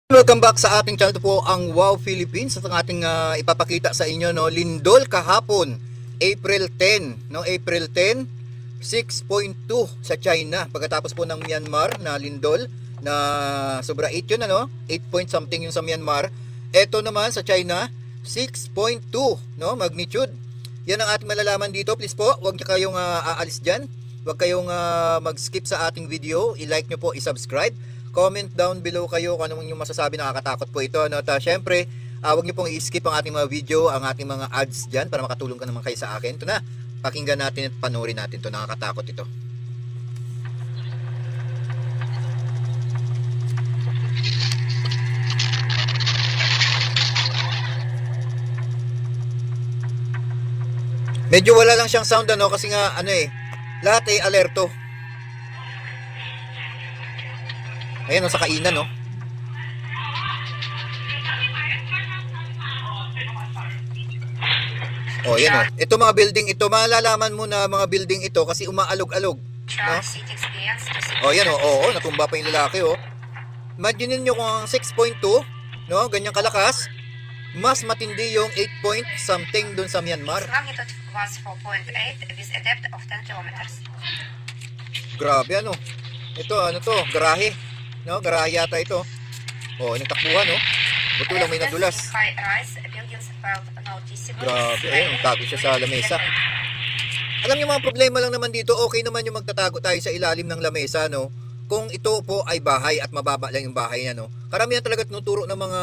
Welcome back sa ating channel. Ito po ang Wow Philippines at ang ating ipapakita sa inyo, no, lindol kahapon April 10, no, April 10 6.2 sa China pagkatapos po ng Myanmar na lindol na sobra 8 yun, ano, 8 point something yung sa Myanmar. Ito naman sa China 6.2, no, magnitude. Yan ang ating malalaman dito. Please po, huwag niyo kayong aalis diyan. Huwag kayong mag-skip sa ating video. I-like niyo po, i-subscribe. Comment down below kayo kung ano yung masasabi, nakakatakot po ito, no? Syempre, huwag niyo pong i-skip ang ating mga video, ang ating mga ads dyan para makatulong ka naman kayo sa akin. Ito na, pakinggan natin at panoorin natin ito, nakakatakot ito. Medyo wala lang siyang sound, ano, kasi nga ano lahat ay alerto. Ayan, no, sa kainan, no. Oh, yan, oh. Ito mga building ito, malalaman mo na mga building ito kasi umaalog-alog, no? Oh, yan, oh, oh, natumba pa yung lalaki, oh. Imagine niyo kung ang 6.2, no, ganyang kalakas, mas matindi yung 8 point something dun sa Myanmar. Grabe, ano. Ito, ano to, garahe. No, garahe yata ito. Oh, nagtakbuhan, no. Buto lang may nadulas. Grabe, tago siya sa lamesa. Alam niyo, mga problema lang naman dito, okay naman yung magtatago tayo sa ilalim ng lamesa, no. Kung ito po ay bahay at mababa lang yung bahay niya, no. Karamihan talaga tinuturo ng mga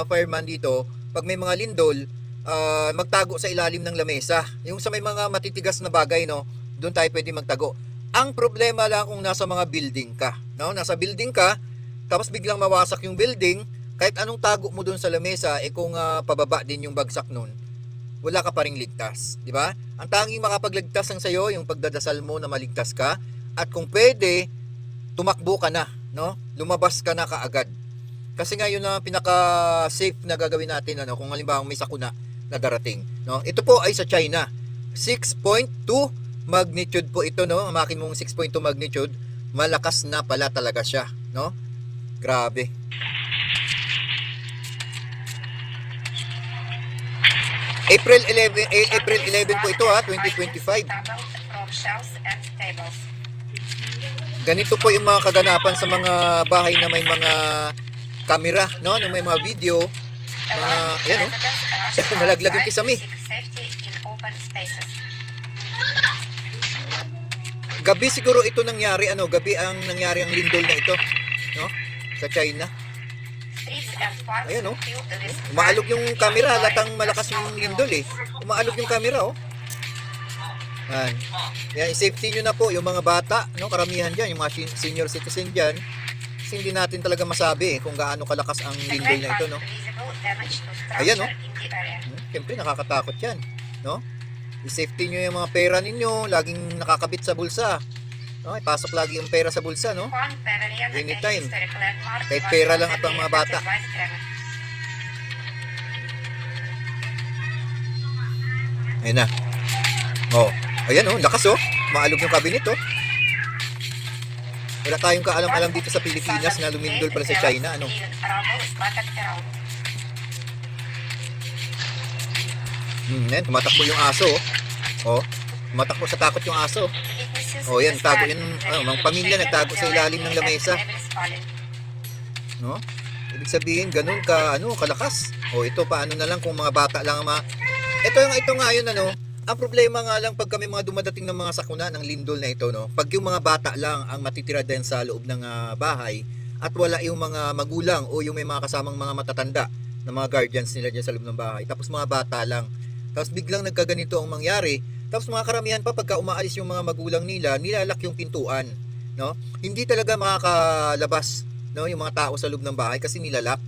fireman dito, pag may mga lindol, magtago sa ilalim ng lamesa. Yung sa may mga matitigas na bagay, no, doon tayo pwede magtago. Ang problema lang kung nasa mga building ka, no? Nasa building ka, tapos biglang mawasak yung building, kahit anong tago mo doon sa lamesa, kung pababa din yung bagsak noon, wala ka pa ring ligtas, di ba? Ang tanging makapagligtas ng sayo, yung pagdadasal mo na maligtas ka, at kung pwede, tumakbo ka na, no? Lumabas ka na kaagad. Kasi nga yun ang pinaka-safe na gagawin natin, ano, kung halimbawa may sakuna na darating, no? Ito po ay sa China, 6.2 magnitude po ito, no? Ang makin mong 6.2 magnitude, malakas na pala talaga siya, no? Grabe. April 11 po ito, 2025. Ganito po yung mga kaganapan sa mga bahay na may mga camera, no? Na may mga video, ayan, no? Nalaglag yung kisame. Gabi siguro ito nangyari, ano, gabi ang nangyari ang lindol na ito, no? Sa China. Ayan, no? Umaalog yung camera, latang malakas yung lindol, umaalog yung camera, oh. Ayan. Yan, safety nyo na po yung mga bata, no? Karamihan dyan, yung mga senior citizen dyan. Kasi hindi natin talaga masabi kung gaano kalakas ang lindol na ito, no? Ayan, no? Siyempre, nakakatakot yan, no? I-safety nyo yung mga pera ninyo, laging nakakabit sa bulsa. No, ipasok lagi yung pera sa bulsa, no? Anytime. Kahit pera lang at ang mga bata. Ayan na. Oh, ayan, oh, lakas, oh. Maalog yung cabinet, oh. Wala tayong kaalam-alam dito sa Pilipinas na lumindol pala sa China, ano? Yan, tumatakbo yung aso, oh. Oh, tumatakbo sa takot yung aso. Oh, yan, tago yan, mga pamilya nagtago sa ilalim ng lamesa. No? Ibig sabihin, ganun ka, ano, kalakas. Oh, ito paano na lang kung mga bata lang ito nga yun, ano. Ang problema nga lang pag kami mga dumadating ng mga sakuna ng lindol na ito, no. Pag yung mga bata lang ang matitira din sa loob ng bahay at wala yung mga magulang o yung may mga kasamang mga matatanda na mga guardians nila dyan sa loob ng bahay. Tapos mga bata lang. Tapos biglang nagkaganito ang mangyari. Tapos mga karamihan pa pagka umaalis yung mga magulang nila, nilalak yung pintuan, no? Hindi talaga makakalabas, no, yung mga tao sa loob ng bahay kasi nilalak.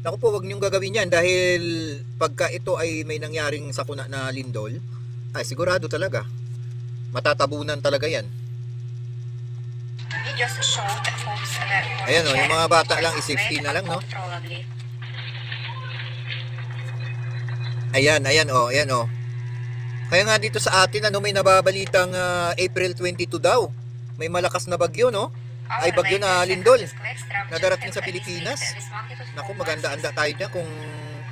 Naku po, wag niyong gagawin 'yan dahil pagka ito ay may nangyaring sakuna na lindol, ay sigurado talaga matatabunan talaga 'yan. Ayan, oh, yung mga bata lang i-safety na lang, no? Ayan, oh, ayan, oh. Kaya nga dito sa atin, ano, may nababalitang April 22 daw. May malakas na bagyo, no? ay bagyo na lindol na darating sa Pilipinas. Naku, maganda-anda tayo na kung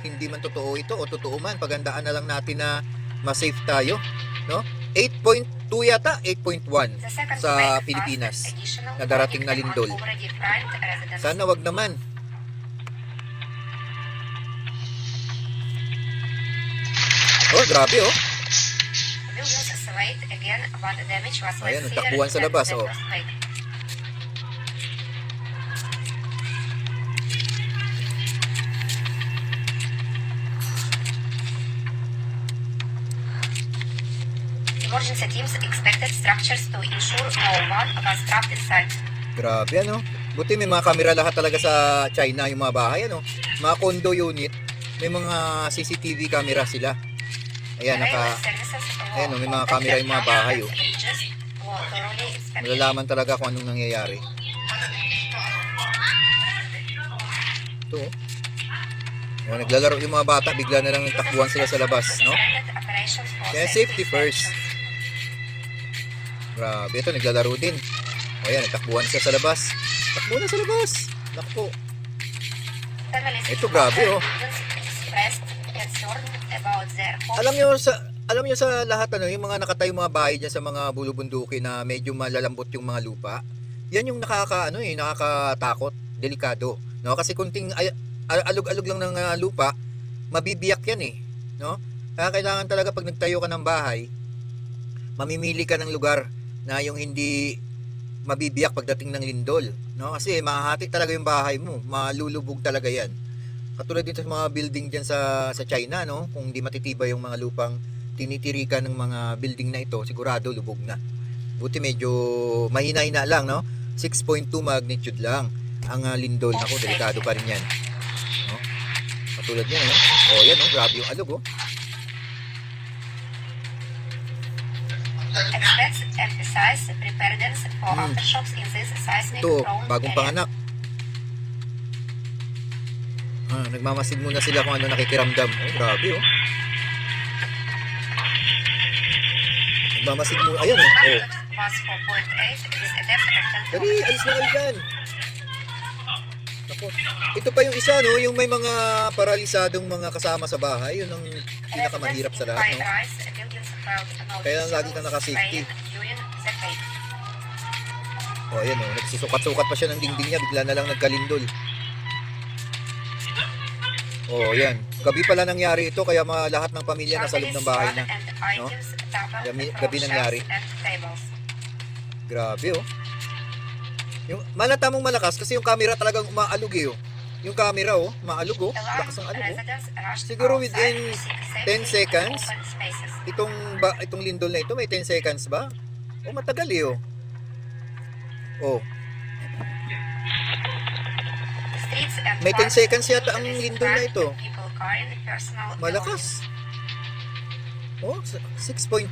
hindi man totoo ito o totoo man. Pagandaan na lang natin na ma-safe tayo, no? 8.2 yata, 8.1 sa Pilipinas na darating na lindol. Sana wag naman. Oh, grabe oh. Ayan, takbuhan sa labas oh. Emergency teams expected structures to ensure no one was trapped inside. Grabe ano. Buti may mga kamera lahat talaga sa China yung mga bahay ano. Mga condo unit, may mga CCTV camera sila. Ayan, ayan, may mga camera yung mga bahay oh. Malalaman talaga kung anong nangyayari. Ito oh. Oh, naglalaro yung mga bata, bigla na lang takbuhan sila sa labas, no? Kaya safety first. Grabe, ito naglalaro din. O yan, takbuhan siya sa labas. Takbo na sa labas. Naku po. Ito grabe oh. Alam niyo sa lahat ano, yung mga nakatayong mga bahay diyan sa mga bulubunduki na medyo malalambot yung mga lupa. Yan yung nakakatakot, delikado, no? Kasi kunting alog-alog lang ng lupa, mabibiyak yan eh, no? Kaya kailangan talaga pag nagtayo ka ng bahay, mamimili ka ng lugar na yung hindi mabibiyak pagdating ng lindol, no? Kasi mahahati talaga yung bahay mo, malulubog talaga yan. Katulad dito sa mga building diyan sa China, no? Kung hindi matitibay yung mga lupang tinitirikan ng mga building na ito, sigurado lubog na. Buti medyo mahina-hina lang, no? 6.2 magnitude lang ang lindol. Ako, delikado pa rin yan. No? Katulad yan, no? Oh, yan, no? Grabe yung alog, oh. Experts emphasize preparedness for aftershocks in this seismic Ito, prone bagong area. panganak. Nagmamasid muna sila kung ano nakikiramdam. Oh, grabe, oh. Nagmamasid muna. Ayan, oh. Was 4.8 with a depth of 10 Dali, alis na kayo dyan. Ako, ito pa yung isa, no? Yung may mga paralisadong mga kasama sa bahay. Yun ang pinakamahirap sa lahat, no? Kaya lagi kang naka-safety. O, ayan, oh. Nagsusukat-sukat pa siya ng dingding niya. Bigla na lang nagkalindol. O, ayan. Gabi pala nangyari ito. Kaya lahat ng pamilya nasa loob ng bahay na. No? Gabi nangyari. Grabe, oh. Yung malata mong malakas kasi yung camera talagang umaalog eh, oh. Yung camera, oh, maalog, oh. Lakas ng alog, oh. Siguro within 10 seconds, itong lindol na ito, may 10 seconds ba? Oh, matagal eh, oh. Oh. May 10 seconds yata ang lindol na ito. Malakas. Oh, 6.2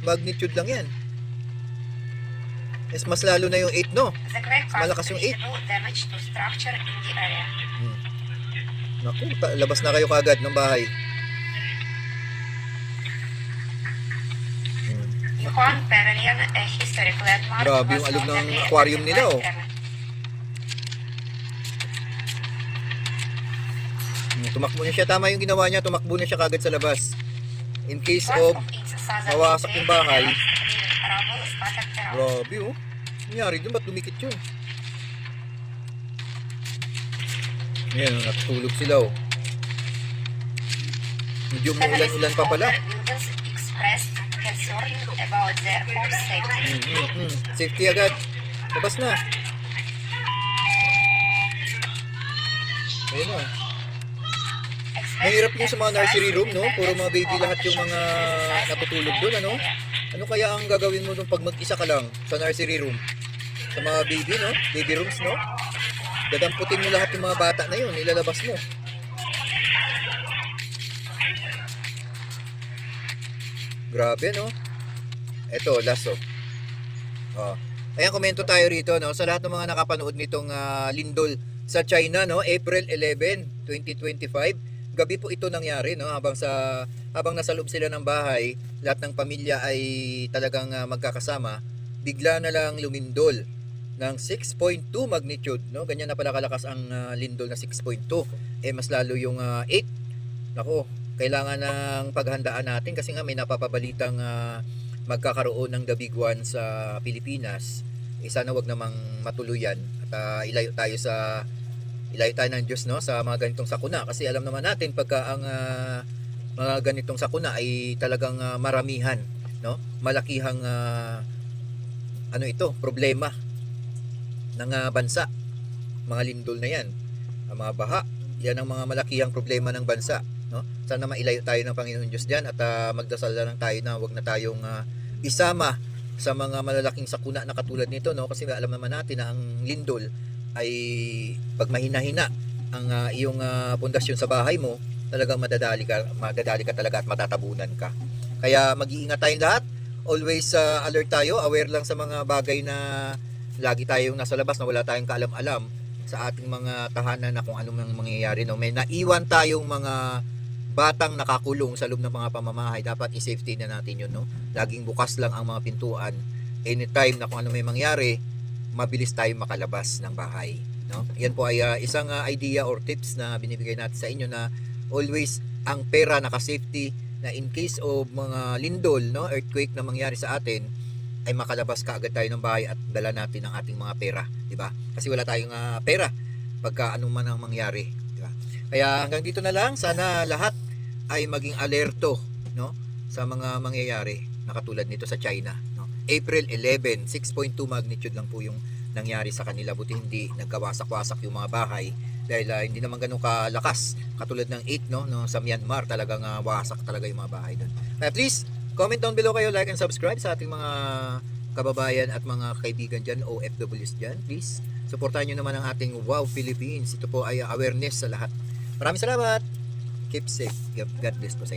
magnitude lang yan. Mas lalo na yung 8, no? Malakas yung 8. Naku, labas na kayo kagad ng bahay. Grabe yung alog ng aquarium nila, oh. Tumakbo na siya. Tama yung ginawa niya. Tumakbo na siya kagad sa labas. In case of mawasak yung bahay. Grabe, oh. Nangyari dun, ba't dumikit yun? Ayan, natutulog sila, oh. Medyo umuulan-ulan pa pala. Safety agad. Labas na. Ayan, oh. Mahirap yung sa mga nursery room, no? Puro mga baby lahat yung mga natutulog doon, ano? Ano kaya ang gagawin mo nung pag mag-isa ka lang sa nursery room? Sa mga baby, no? Baby rooms, no? Dadamputin mo lahat yung mga bata na yun, ilalabas mo. Grabe, no? Eto, last, oh. Ayan, komento tayo rito, no? Sa lahat ng mga nakapanood nitong lindol sa China, no? April 11, 2025. Gabi po ito nangyari, no? Habang nasa loob sila ng bahay, lahat ng pamilya ay talagang magkakasama, bigla na lang lumindol. ng 6.2 magnitude, no? Ganyan na pala kalakas ang lindol na 6.2. Mas lalo yung 8. Nako, kailangan ng paghandaan natin kasi nga may napapabalitang magkakaroon ng the big one sa Pilipinas. Sana wag namang matuluyan at ilayo tayo ng Diyos, no, sa mga ganitong sakuna kasi alam naman natin pagka ang mga ganitong sakuna ay talagang maramihan, no? Malakihang problema ng bansa, mga lindol na yan, ang mga baha, yan ang mga malakihang problema ng bansa, no? Sana mailayo tayo ng Panginoon Diyos diyan at magdasal lang tayo na wag na tayong isama sa mga malalaking sakuna na katulad nito, no? Kasi alam naman natin na ang lindol ay pag mahina-hina ang iyong pundasyon sa bahay mo, talagang madadali ka talaga at matatabunan ka. Kaya mag-iingat tayong lahat. Always alert tayo, aware lang sa mga bagay na lagi tayong nasa labas na wala tayong kaalam-alam sa ating mga tahanan na kung anong mangyayari, no? May naiwan tayong mga batang nakakulong sa loob ng mga pamamahay, dapat i-safety na natin yun, no? Laging bukas lang ang mga pintuan. Anytime na kung ano may mangyari, mabilis tayong makalabas ng bahay, no? Yan po ay isang idea or tips na binibigay natin sa inyo na always ang pera naka-safety na in case of mga lindol, no, earthquake na mangyari sa atin, ay makalabas kaagad tayo ng bahay at dala natin ang ating mga pera, di ba? Kasi wala tayong pera pagka anong man ang mangyari, di ba? Kaya hanggang dito na lang, sana lahat ay maging alerto, no, sa mga mangyayari na katulad nito sa China, no? April 11, 6.2 magnitude lang po yung nangyari sa kanila, buti hindi nagkawasak-wasak yung mga bahay dahil hindi naman ganun kalakas katulad ng 8, no, sa Myanmar, talagang wasak talaga yung mga bahay doon. Kaya please comment down below kayo, like and subscribe sa ating mga kababayan at mga kaibigan dyan, OFWs dyan. Please, supportahan nyo naman ang ating Wow Philippines. Ito po ay awareness sa lahat. Maraming salamat. Keep safe. God bless po sa inyo.